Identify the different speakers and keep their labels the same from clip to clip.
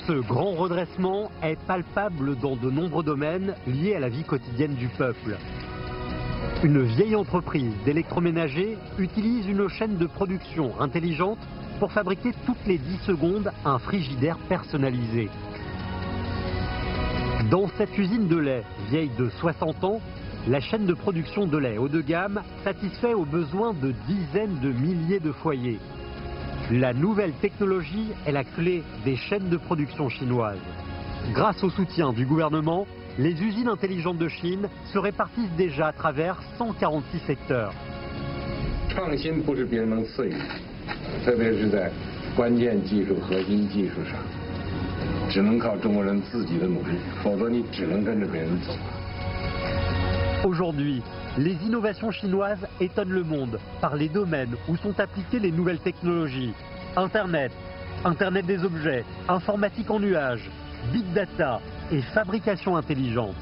Speaker 1: Ce grand redressement est palpable dans de nombreux domaines liés à la vie quotidienne du peuple. Une vieille entreprise d'électroménager utilise une chaîne de production intelligente pour fabriquer toutes les 10 secondes un frigidaire personnalisé. Dans cette usine de lait vieille de 60 ans, la chaîne de production de lait haut de gamme satisfait aux besoins de dizaines de milliers de foyers. La nouvelle technologie est la clé des chaînes de production chinoises. Grâce au soutien du gouvernement, les usines intelligentes de Chine se répartissent déjà à travers 146 secteurs.
Speaker 2: 创新不是别人能赐予的，特别是在关键技术、核心技术上，只能靠中国人自己的努力，否则你只能跟着别人走。
Speaker 1: Aujourd'hui, les innovations chinoises étonnent le monde par les domaines où sont appliquées les nouvelles technologies. Internet, Internet des objets, informatique en nuage, big data et fabrication intelligente.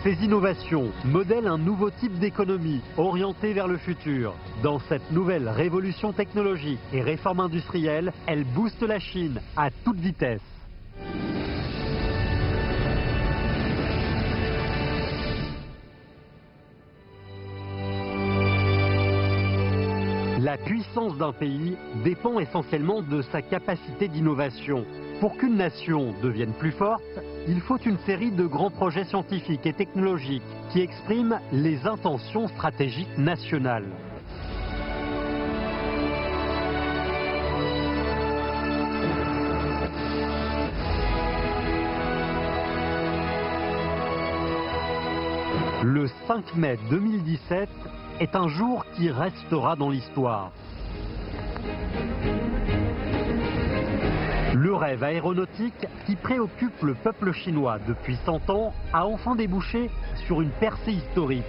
Speaker 1: Ces innovations modèlent un nouveau type d'économie orientée vers le futur. Dans cette nouvelle révolution technologique et réforme industrielle, elle booste la Chine à toute vitesse. La puissance d'un pays dépend essentiellement de sa capacité d'innovation. Pour qu'une nation devienne plus forte, il faut une série de grands projets scientifiques et technologiques qui expriment les intentions stratégiques nationales. Le 5 mai 2017 est un jour qui restera dans l'histoire. Le rêve aéronautique qui préoccupe le peuple chinois depuis 100 ans a enfin débouché sur une percée historique.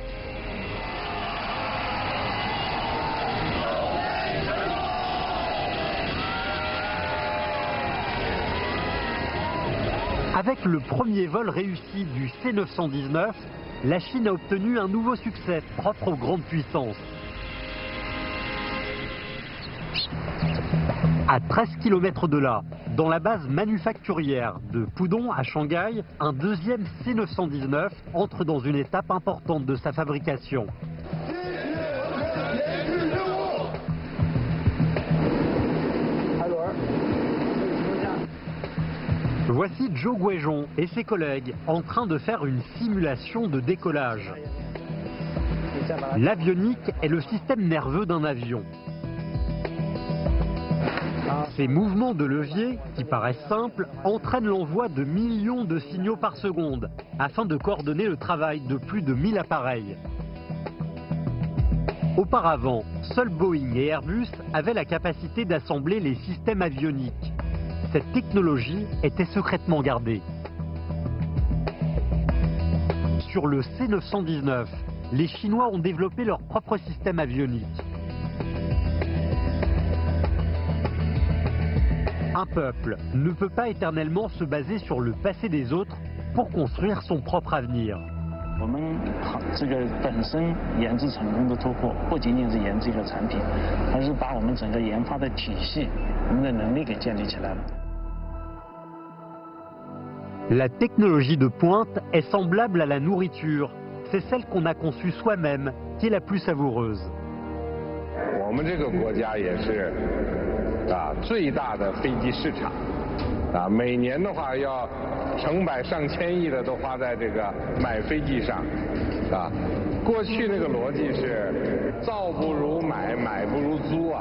Speaker 1: Avec le premier vol réussi du C919, la Chine a obtenu un nouveau succès propre aux grandes puissances. À 13 km de là, dans la base manufacturière de Pudong à Shanghai, un deuxième C919 entre dans une étape importante de sa fabrication. Voici Zhou Guizhong et ses collègues en train de faire une simulation de décollage. L'avionique est le système nerveux d'un avion. Ces mouvements de levier, qui paraissent simples, entraînent l'envoi de millions de signaux par seconde, afin de coordonner le travail de plus de 1000 appareils. Auparavant, seuls Boeing et Airbus avaient la capacité d'assembler les systèmes avioniques. Cette technologie était secrètement gardée. Sur le C919, les Chinois ont développé leur propre système avionique. Un peuple ne peut pas éternellement se baser sur le passé des autres pour construire son propre avenir.
Speaker 3: 我们这个本身研制成功的突破，不仅仅是研制一个产品，而是把我们整个研发的体系、我们的能力给建立起来了。
Speaker 1: La technologie de pointe est semblable à la nourriture. C'est celle qu'on a conçue soi-même qui est la plus savoureuse.
Speaker 2: 我们这个国家也是最大的飞机市场每年的话要成百上千亿的都花在这个买飞机上过去那个逻辑是造不如买，买不如租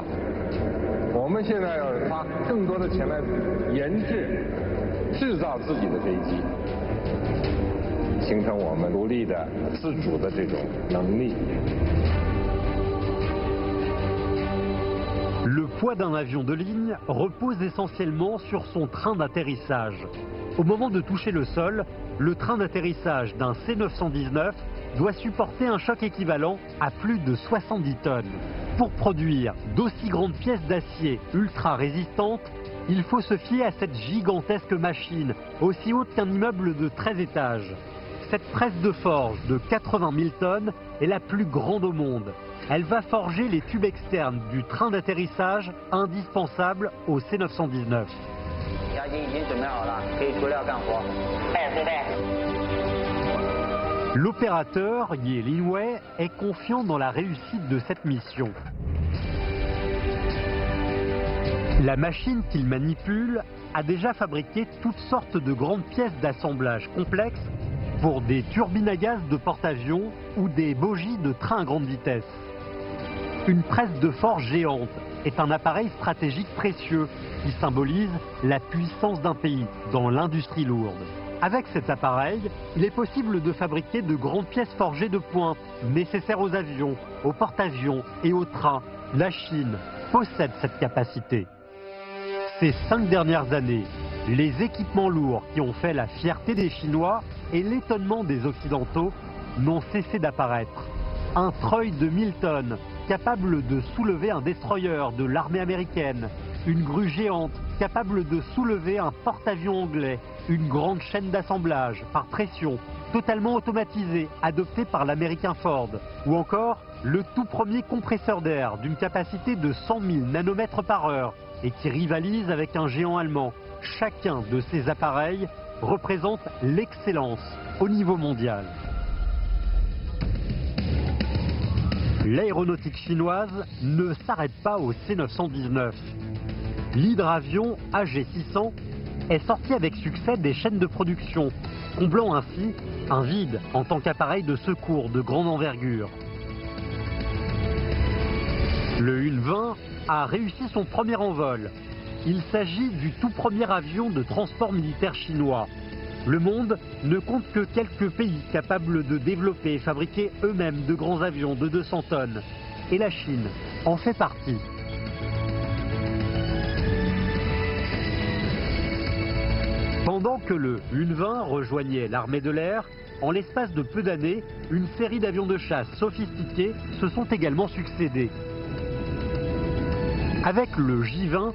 Speaker 2: 我们现在要花更多的钱来研制。 制造自己的飞机，形成我们独立的、自主的这种能力。
Speaker 1: Le poids d'un avion de ligne repose essentiellement sur son train d'atterrissage. Au moment de toucher le sol, le train d'atterrissage d'un C919 doit supporter un choc équivalent à plus de 70 tonnes. Pour produire d'aussi grandes pièces d'acier ultra résistantes, il faut se fier à cette gigantesque machine, aussi haute qu'un immeuble de 13 étages. Cette presse de forge de 80 000 tonnes est la plus grande au monde. Elle va forger les tubes externes du train d'atterrissage indispensables au C919.
Speaker 4: 押金已经准备好了，可以出料干活。对对。
Speaker 1: L'opérateur Ye Linwei est confiant dans la réussite de cette mission. La machine qu'il manipule a déjà fabriqué toutes sortes de grandes pièces d'assemblage complexes pour des turbines à gaz de porte-avions ou des bogies de train à grande vitesse. Une presse de forge géante est un appareil stratégique précieux qui symbolise la puissance d'un pays dans l'industrie lourde. Avec cet appareil, il est possible de fabriquer de grandes pièces forgées de pointe nécessaires aux avions, aux porte-avions et aux trains. La Chine possède cette capacité. Ces 5 dernières années, les équipements lourds qui ont fait la fierté des Chinois et l'étonnement des Occidentaux n'ont cessé d'apparaître. Un treuil de 1000 tonnes, capable de soulever un destroyer de l'armée américaine, une grue géante capable de soulever un porte-avions anglais, une grande chaîne d'assemblage par pression, totalement automatisée, adoptée par l'américain Ford, ou encore le tout premier compresseur d'air d'une capacité de 100 000 nanomètres par heure et qui rivalise avec un géant allemand. Chacun de ces appareils représente l'excellence au niveau mondial. L'aéronautique chinoise ne s'arrête pas au C919. L'hydravion AG600 est sorti avec succès des chaînes de production, comblant ainsi un vide en tant qu'appareil de secours de grande envergure. Le Yunwen a réussi son premier envol. Il s'agit du tout premier avion de transport militaire chinois. Le monde ne compte que quelques pays capables de développer et fabriquer eux-mêmes de grands avions de 200 tonnes. Et la Chine en fait partie. Pendant que le Yunwen rejoignait l'armée de l'air, en l'espace de peu d'années, une série d'avions de chasse sophistiqués se sont également succédés. Avec le J-20,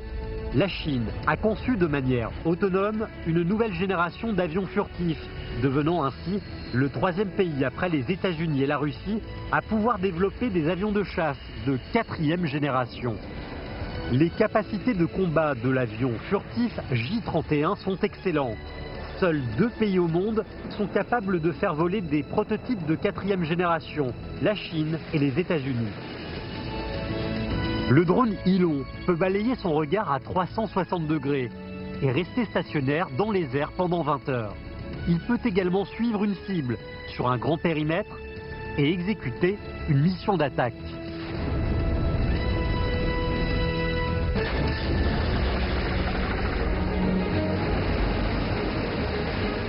Speaker 1: la Chine a conçu de manière autonome une nouvelle génération d'avions furtifs, devenant ainsi le 3e pays après les États-Unis et la Russie à pouvoir développer des avions de chasse de 4e génération. Les capacités de combat de l'avion furtif J-31 sont excellentes. Seuls 2 pays au monde sont capables de faire voler des prototypes de 4e génération, la Chine et les États-Unis. Le drone Hilong peut balayer son regard à 360 degrés et rester stationnaire dans les airs pendant 20 heures. Il peut également suivre une cible sur un grand périmètre et exécuter une mission d'attaque.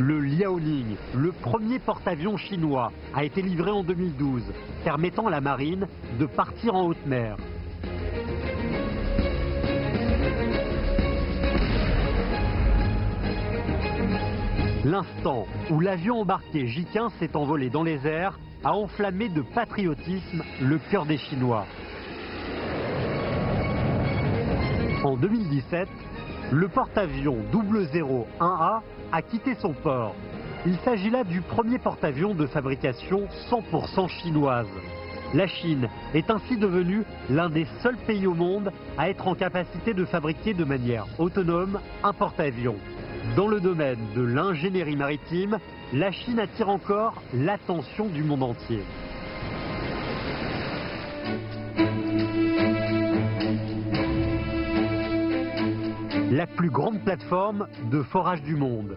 Speaker 1: Le Liaoning, le premier porte-avions chinois, a été livré en 2012, permettant à la marine de partir en haute mer. L'instant où l'avion embarqué J-15 s'est envolé dans les airs a enflammé de patriotisme le cœur des Chinois. En 2017, le porte-avions 001A a quitté son port. Il s'agit là du premier porte-avions de fabrication 100% chinoise. La Chine est ainsi devenue l'un des seuls pays au monde à être en capacité de fabriquer de manière autonome un porte-avions. Dans le domaine de l'ingénierie maritime, la Chine attire encore l'attention du monde entier. La plus grande plateforme de forage du monde,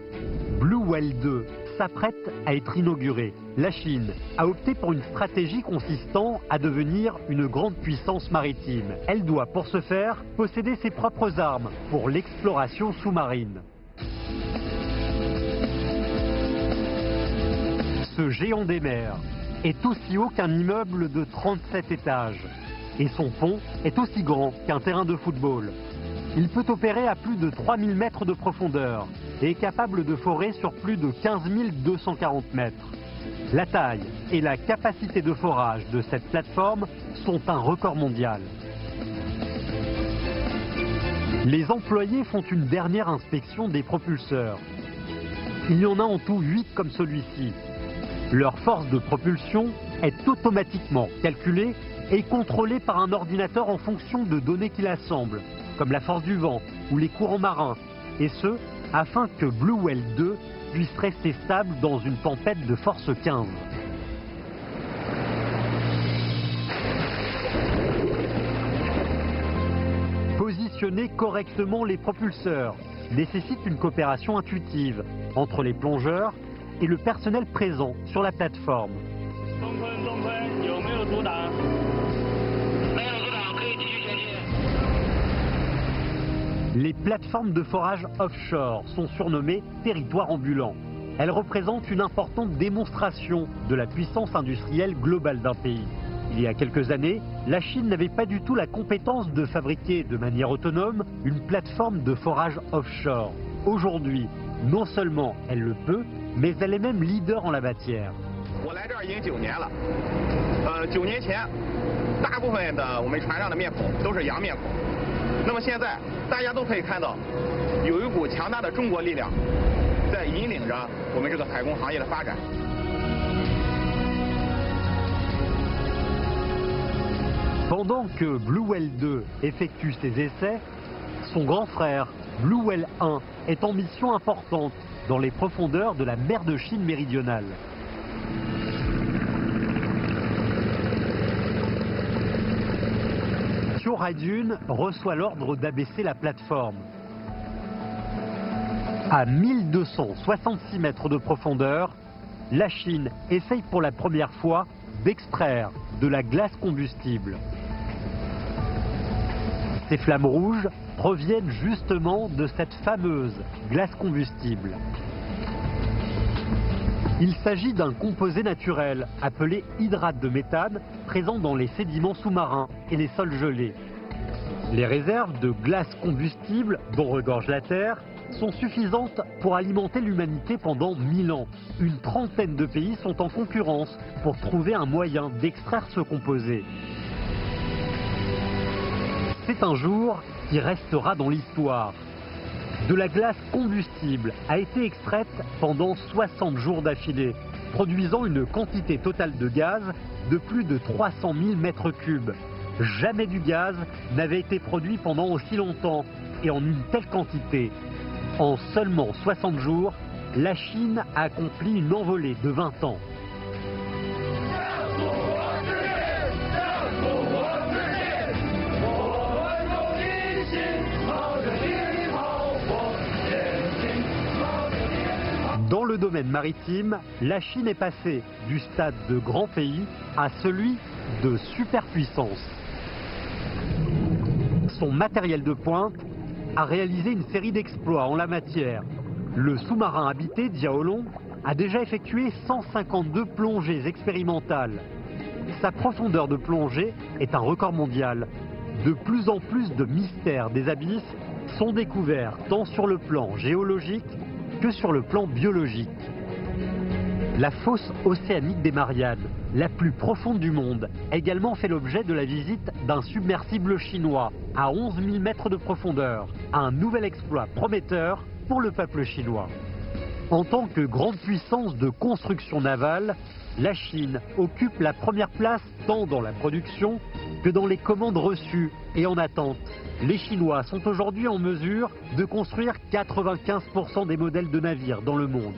Speaker 1: Blue Whale 2, s'apprête à être inaugurée. La Chine a opté pour une stratégie consistant à devenir une grande puissance maritime. Elle doit pour ce faire posséder ses propres armes pour l'exploration sous-marine. Ce géant des mers est aussi haut qu'un immeuble de 37 étages et son pont est aussi grand qu'un terrain de football. Il peut opérer à plus de 3000 mètres de profondeur et est capable de forer sur plus de 15 240 mètres. La taille et la capacité de forage de cette plateforme sont un record mondial. Les employés font une dernière inspection des propulseurs. Il y en a en tout 8 comme celui-ci. Leur force de propulsion est automatiquement calculée et contrôlée par un ordinateur en fonction de données qu'il assemble, comme la force du vent ou les courants marins, et ce, afin que Blue Whale 2 puisse rester stable dans une tempête de force 15. Positionner correctement les propulseurs nécessite une coopération intuitive entre les plongeurs et le personnel présent sur la plateforme. Les plateformes de forage offshore sont surnommées territoires ambulants. Elles représentent une importante démonstration de la puissance industrielle globale d'un pays. Il y a quelques années, la Chine n'avait pas du tout la compétence de fabriquer de manière autonome une plateforme de forage offshore. Aujourd'hui, non seulement elle le peut, mais elle est même leader en la matière.
Speaker 5: 我来这儿已经9年了，9年前，大部分的我们船上的面孔都是洋面孔。那么现在，大家都可以看到，有一股强大的中国力量在引领着我们这个海工行业的发展。
Speaker 1: Pendant que Blue Whale 2 effectue ses essais, son grand frère, Blue Whale 1, est en mission importante dans les profondeurs de la mer de Chine méridionale. Chiu Haijun reçoit l'ordre d'abaisser la plateforme. À 1266 mètres de profondeur, la Chine essaye pour la première fois d'extraire de la glace combustible. Ces flammes rouges proviennent justement de cette fameuse glace combustible. Il s'agit d'un composé naturel appelé hydrate de méthane présent dans les sédiments sous-marins et les sols gelés. Les réserves de glace combustible dont regorge la Terre sont suffisantes pour alimenter l'humanité pendant 1000 ans. Une trentaine de pays sont en concurrence pour trouver un moyen d'extraire ce composé. C'est un jour qui restera dans l'histoire. De la glace combustible a été extraite pendant 60 jours d'affilée, produisant une quantité totale de gaz de plus de 300 000 mètres cubes. Jamais du gaz n'avait été produit pendant aussi longtemps et en une telle quantité. En seulement 60 jours, la Chine a accompli une envolée de 20 ans. Dans le domaine maritime, la Chine est passée du stade de grand pays à celui de superpuissance. Son matériel de pointe a réalisé une série d'exploits en la matière. Le sous-marin habité Diaolong a déjà effectué 152 plongées expérimentales. Sa profondeur de plongée est un record mondial. De plus en plus de mystères des abysses sont découverts tant sur le plan géologique que sur le plan biologique. La fosse océanique des Mariannes, la plus profonde du monde, a également fait l'objet de la visite d'un submersible chinois à 11 000 mètres de profondeur, un nouvel exploit prometteur pour le peuple chinois. En tant que grande puissance de construction navale, la Chine occupe la première place tant dans la production que dans les commandes reçues et en attente. Les Chinois sont aujourd'hui en mesure de construire 95% des modèles de navires dans le monde.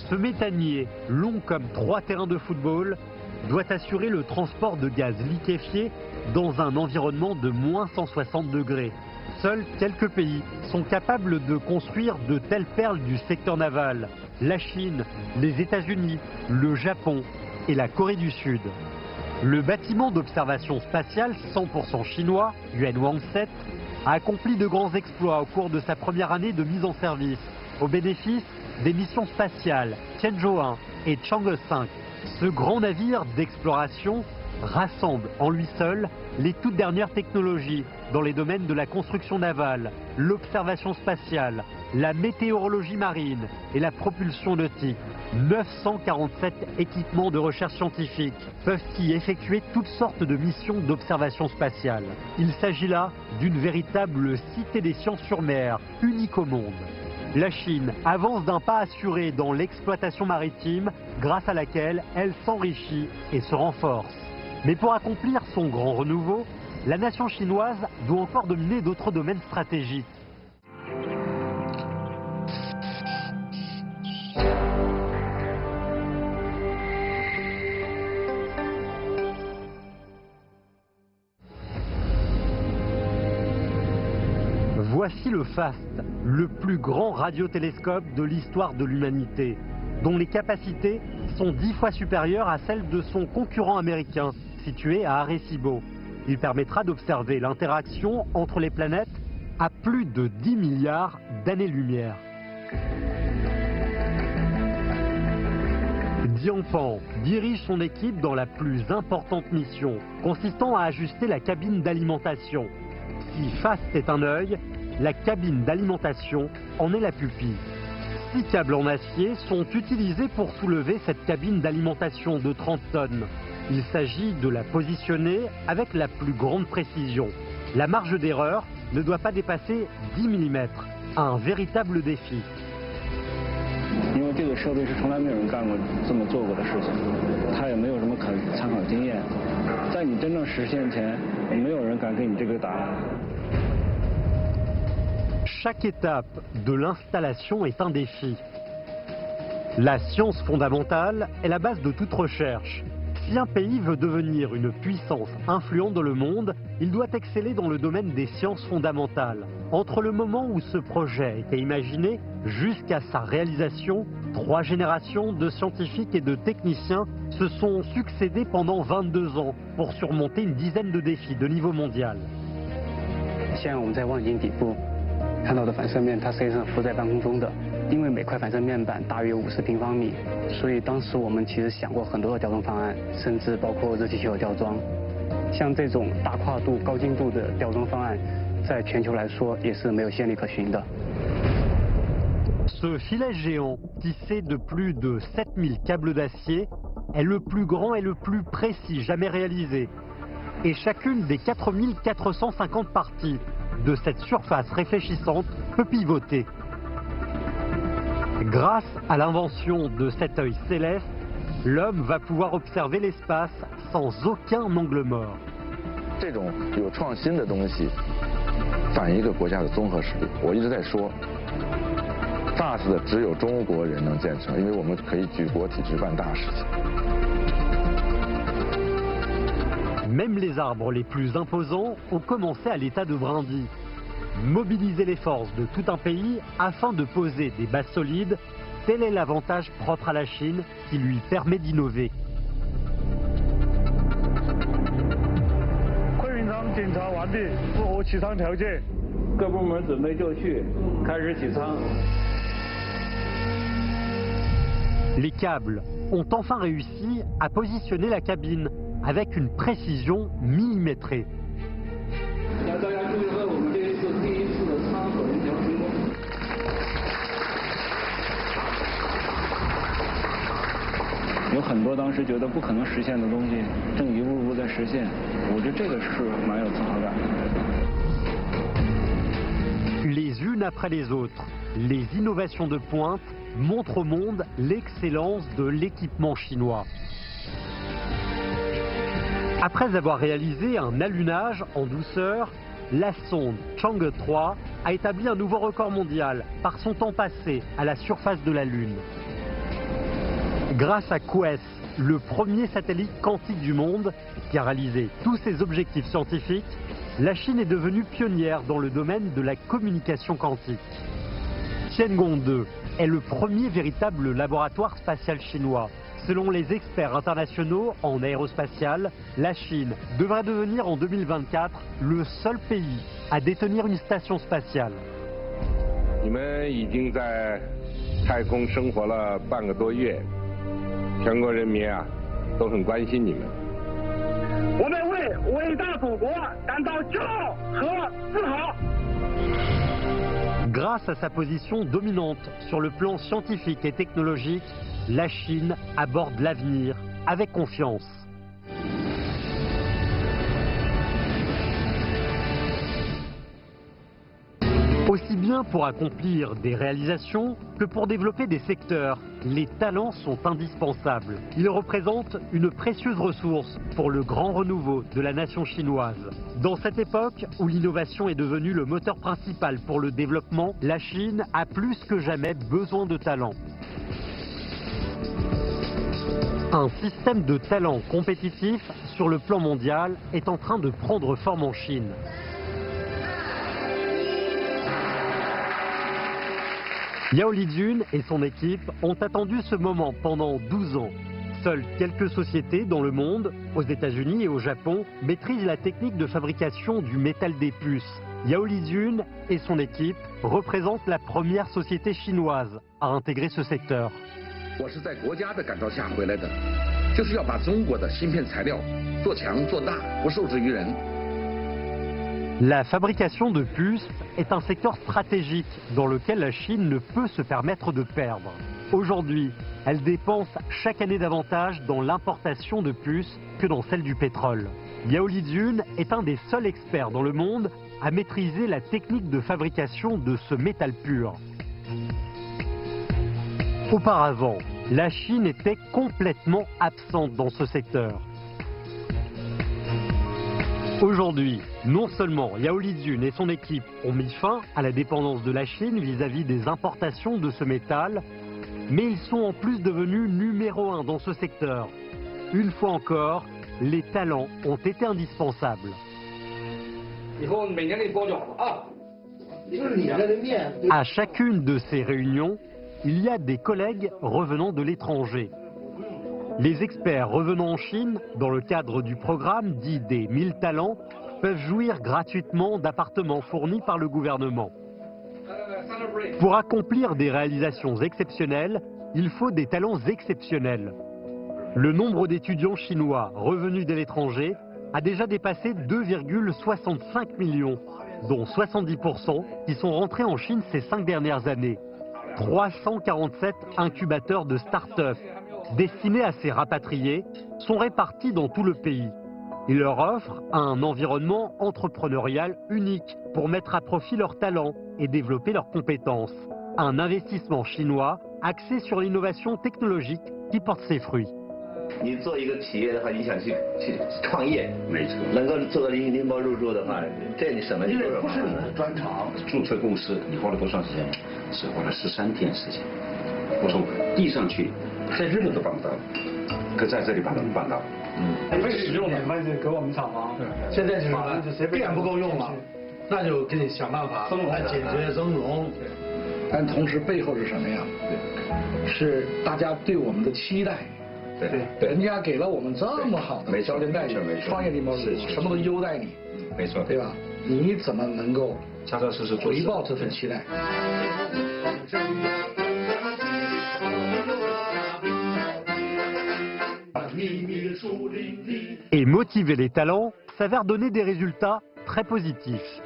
Speaker 1: Ce méthanier, long comme 3 terrains de football, doit assurer le transport de gaz liquéfié dans un environnement de moins 160 degrés. Seuls quelques pays sont capables de construire de telles perles du secteur naval. La Chine, les États-Unis, le Japon et la Corée du Sud. Le bâtiment d'observation spatiale 100% chinois, Yuanwang 7, a accompli de grands exploits au cours de sa première année de mise en service, au bénéfice des missions spatiales Tianzhou 1 et Chang'e 5. Ce grand navire d'exploration rassemble en lui seul les toutes dernières technologies dans les domaines de la construction navale, l'observation spatiale, la météorologie marine et la propulsion nautique. 947 équipements de recherche scientifique peuvent y effectuer toutes sortes de missions d'observation spatiale. Il s'agit là d'une véritable cité des sciences sur mer, unique au monde. La Chine avance d'un pas assuré dans l'exploitation maritime, grâce à laquelle elle s'enrichit et se renforce. Mais pour accomplir son grand renouveau, la nation chinoise doit encore dominer d'autres domaines stratégiques. Voici le FAST, le plus grand radiotélescope de l'histoire de l'humanité, dont les capacités sont 10 fois supérieures à celles de son concurrent américain, situé à Arecibo. Il permettra d'observer l'interaction entre les planètes à plus de 10 milliards d'années-lumière. Dianpan dirige son équipe dans la plus importante mission, consistant à ajuster la cabine d'alimentation. Si FAST est un œil, la cabine d'alimentation en est la pupille. 6 câbles en acier sont utilisés pour soulever cette cabine d'alimentation de 30 tonnes. Il s'agit de la positionner avec la plus grande précision. La marge d'erreur ne doit pas dépasser 10 mm. Un véritable défi.
Speaker 3: 因为这个设备是从来没有人干过这么做过的事情，它也没有什么可参考经验，在你真正实现前，没有人敢给你这个答案。
Speaker 1: Chaque étape de l'installation est un défi. La science fondamentale est la base de toute recherche. Si un pays veut devenir une puissance influente dans le monde, il doit exceller dans le domaine des sciences fondamentales. Entre le moment où ce projet a été imaginé jusqu'à sa réalisation, 3 générations de scientifiques et de techniciens se sont succédés pendant 22 ans pour surmonter une dizaine de défis de niveau mondial.
Speaker 6: 现在我们在望远镜底部 看到的反射面，它实际上浮在半空中的。因为每块反射面板大约50平方米，所以当时我们其实想过很多的吊装方案，甚至包括热气球吊装。像这种大跨度、高精度的吊装方案，在全球来说也是没有先例可循的。
Speaker 1: Ce filet géant, tissé de plus de 7000 câbles d'acier, est le plus grand et le plus précis jamais réalisé. Et chacune des 4450 parties de cette surface réfléchissante peut pivoter. Grâce à l'invention de cet œil céleste, l'homme va pouvoir observer l'espace sans aucun angle mort.
Speaker 7: 这种有创新的东西，反映一个国家的综合实力。我一直在说 ，FAST 只有中国人能建成，因为我们可以举国体制办大事情。
Speaker 1: Même les arbres les plus imposants ont commencé à l'état de brindilles. Mobiliser les forces de tout un pays afin de poser des bases solides, tel est l'avantage propre à la Chine qui lui permet d'innover.
Speaker 3: 昆云舱检查完毕，符合起舱条件，各部门准备就绪，开始起舱。
Speaker 1: Les câbles ont enfin réussi à positionner la cabine avec une précision millimétrée.
Speaker 3: 有很多当时觉得不可能实现的东西，正一步步在实现。我觉得这个是蛮有自豪感的。
Speaker 1: Les unes après les autres, les innovations de pointe montrent au monde l'excellence de l'équipement chinois. Après avoir réalisé un allunage en douceur, la sonde Chang'e 3 a établi un nouveau record mondial par son temps passé à la surface de la Lune. Grâce à QuES, le premier satellite quantique du monde, qui a réalisé tous ses objectifs scientifiques, la Chine est devenue pionnière dans le domaine de la communication quantique. Tiangong 2 est le premier véritable laboratoire spatial chinois. Selon les experts internationaux en aérospatial, la Chine devrait devenir en 2024 le seul pays à détenir une station spatiale.
Speaker 2: 你们已经在太空生活了半个多月，全国人民啊都很关心你们。
Speaker 3: 我们为伟大祖国感到骄傲和自豪。
Speaker 1: Grâce à sa position dominante sur le plan scientifique et technologique, la Chine aborde l'avenir avec confiance. Au Aussi bien pour accomplir des réalisations que pour développer des secteurs, les talents sont indispensables. Ils représentent une précieuse ressource pour le grand renouveau de la nation chinoise. Dans cette époque où l'innovation est devenue le moteur principal pour le développement, la Chine a plus que jamais besoin de talents. Un système de talents compétitifs sur le plan mondial est en train de prendre forme en Chine. Yao Lijun et son équipe ont attendu ce moment pendant 12 ans. Seules quelques sociétés dans le monde, aux États-Unis et au Japon, maîtrisent la technique de fabrication du métal des puces. Yao Lijun et son équipe représentent la première société chinoise à intégrer ce secteur. La fabrication de puces est un secteur stratégique dans lequel la Chine ne peut se permettre de perdre. Aujourd'hui, elle dépense chaque année davantage dans l'importation de puces que dans celle du pétrole. Yao Lijun est un des seuls experts dans le monde à maîtriser la technique de fabrication de ce métal pur. Auparavant, la Chine était complètement absente dans ce secteur. Aujourd'hui, non seulement Yao Lijun et son équipe ont mis fin à la dépendance de la Chine vis-à-vis des importations de ce métal, mais ils sont en plus devenus numéro 1 dans ce secteur. Une fois encore, les talents ont été indispensables. À chacune de ces réunions, il y a des collègues revenant de l'étranger. Les experts revenant en Chine, dans le cadre du programme dit des 1000 talents, peuvent jouir gratuitement d'appartements fournis par le gouvernement. Pour accomplir des réalisations exceptionnelles, il faut des talents exceptionnels. Le nombre d'étudiants chinois revenus de l'étranger a déjà dépassé 2,65 millions, dont 70% qui sont rentrés en Chine ces 5 dernières années. 347 incubateurs de start-up destinés à ces rapatriés sont répartis dans tout le pays. Ils leur offrent un environnement entrepreneurial unique pour mettre à profit leurs talents et développer leurs compétences. Un investissement chinois axé sur l'innovation technologique qui porte ses fruits.
Speaker 8: 你做一个企业的话，你想去创业，没错，能够做到拎包入住的话，这你省了多少？因为不是你的专长，注册公司你花了多长时间？只花了13天时间。我从递上去，在日本都办不到，可在这里把它们办到。
Speaker 3: 没使用的，那就给我们厂房。
Speaker 9: 现在就是电不够用了，那就给你想办法来解决增容。但同时背后是什么呀？是大家对我们的期待。 对，人家给了我们这么好的条件待遇，创业地方什么都优待你，
Speaker 5: 没错，
Speaker 9: 对吧？你怎么能够
Speaker 5: 踏踏实实
Speaker 9: 回报这份期待？
Speaker 1: Et motiver les talents s'avère donner des résultats très positifs.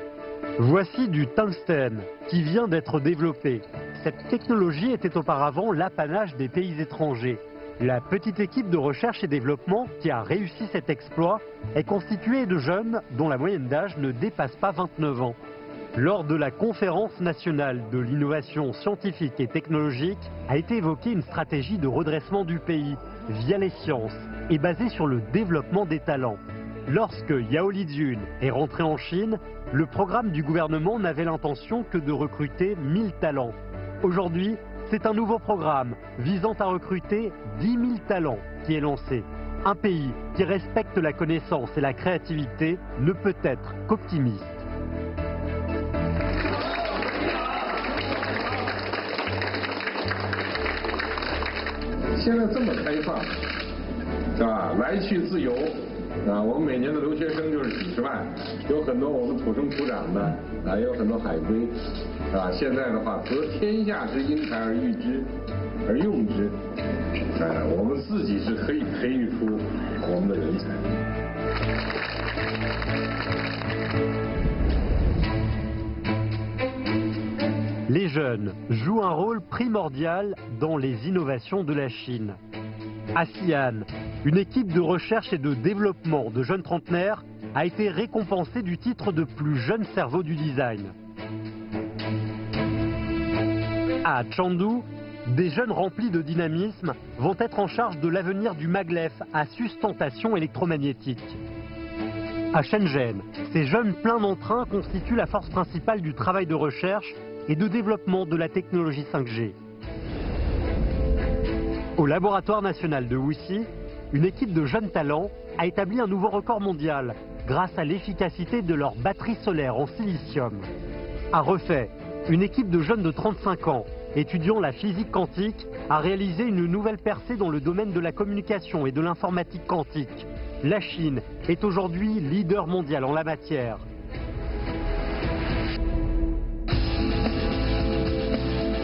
Speaker 1: Voici du tungstène qui vient d'être développé. Cette technologie était auparavant l'apanage des pays étrangers. La petite équipe de recherche et développement qui a réussi cet exploit est constituée de jeunes dont la moyenne d'âge ne dépasse pas 29 ans. Lors de la conférence nationale de l'innovation scientifique et technologique, a été évoquée une stratégie de redressement du pays via les sciences et basée sur le développement des talents. Lorsque Yao Lijun est rentré en Chine, le programme du gouvernement n'avait l'intention que de recruter 1000 talents. Aujourd'hui, c'est un nouveau programme visant à recruter 10 000 talents qui est lancé. Un pays qui respecte la connaissance et la créativité ne peut être qu'optimiste.
Speaker 2: Aujourd'hui, 这么开放，是吧？来去自由。 我们每年的留学生就是几十万，有很多我们土生土长的，也有很多海归，现在的话，得天下之英才而育之，而用之，我们自己是可以培育出我们的人才。
Speaker 1: Les jeunes jouent un rôle primordial dans les innovations de la Chine. À Xi'an, une équipe de recherche et de développement de jeunes trentenaires a été récompensée du titre de plus jeune cerveau du design. À Chengdu, des jeunes remplis de dynamisme vont être en charge de l'avenir du maglev à sustentation électromagnétique. À Shenzhen, ces jeunes pleins d'entrain constituent la force principale du travail de recherche et de développement de la technologie 5G. Au laboratoire national de Wuxi, une équipe de jeunes talents a établi un nouveau record mondial grâce à l'efficacité de leur batterie solaire en silicium. À Refait, une équipe de jeunes de 35 ans étudiant la physique quantique a réalisé une nouvelle percée dans le domaine de la communication et de l'informatique quantique. La Chine est aujourd'hui leader mondial en la matière.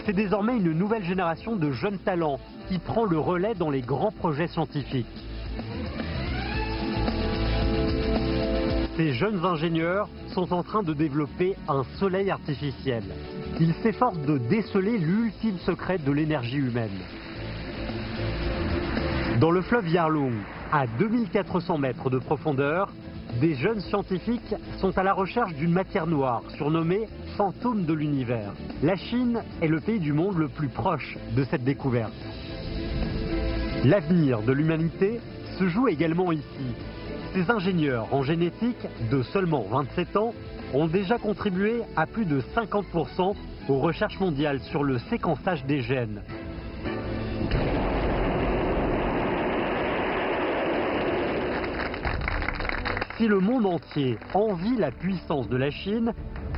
Speaker 1: C'est désormais une nouvelle génération de jeunes talents qui prend le relais dans les grands projets scientifiques. Ces jeunes ingénieurs sont en train de développer un soleil artificiel. Ils s'efforcent de déceler l'ultime secret de l'énergie humaine. Dans le fleuve Yarlung, à 2400 mètres de profondeur, des jeunes scientifiques sont à la recherche d'une matière noire surnommée fantôme de l'univers. La Chine est le pays du monde le plus proche de cette découverte. L'avenir de l'humanité se joue également ici. Ces ingénieurs en génétique de seulement 27 ans ont déjà contribué à plus de 50% aux recherches mondiales sur le séquençage des gènes. Si le monde entier envie la puissance de la Chine,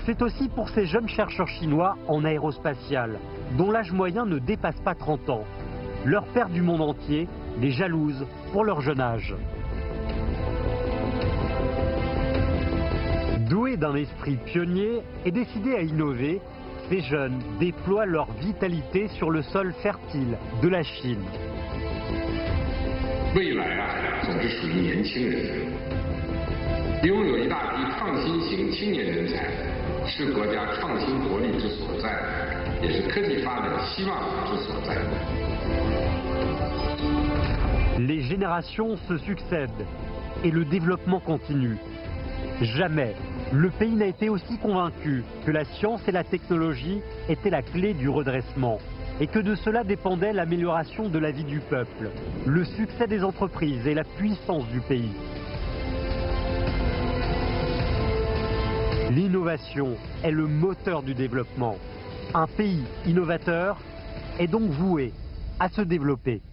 Speaker 1: c'est aussi pour ces jeunes chercheurs chinois en aérospatial, dont l'âge moyen ne dépasse pas 30 ans. Leurs pairs du monde entier les jalousent pour leur jeune âge. Doués d'un esprit pionnier et décidés à innover, ces jeunes déploient leur vitalité sur le sol fertile de la Chine.
Speaker 2: 未来总是属于年轻人。拥有一大批创新型青年人才，是国家创新活力之所在，也是科技发展希望之所在。
Speaker 1: Les générations se succèdent et le développement continue. Jamais le pays n'a été aussi convaincu que la science et la technologie étaient la clé du redressement et que de cela dépendait l'amélioration de la vie du peuple, le succès des entreprises et la puissance du pays. L'innovation est le moteur du développement. Un pays innovateur est donc voué à se développer.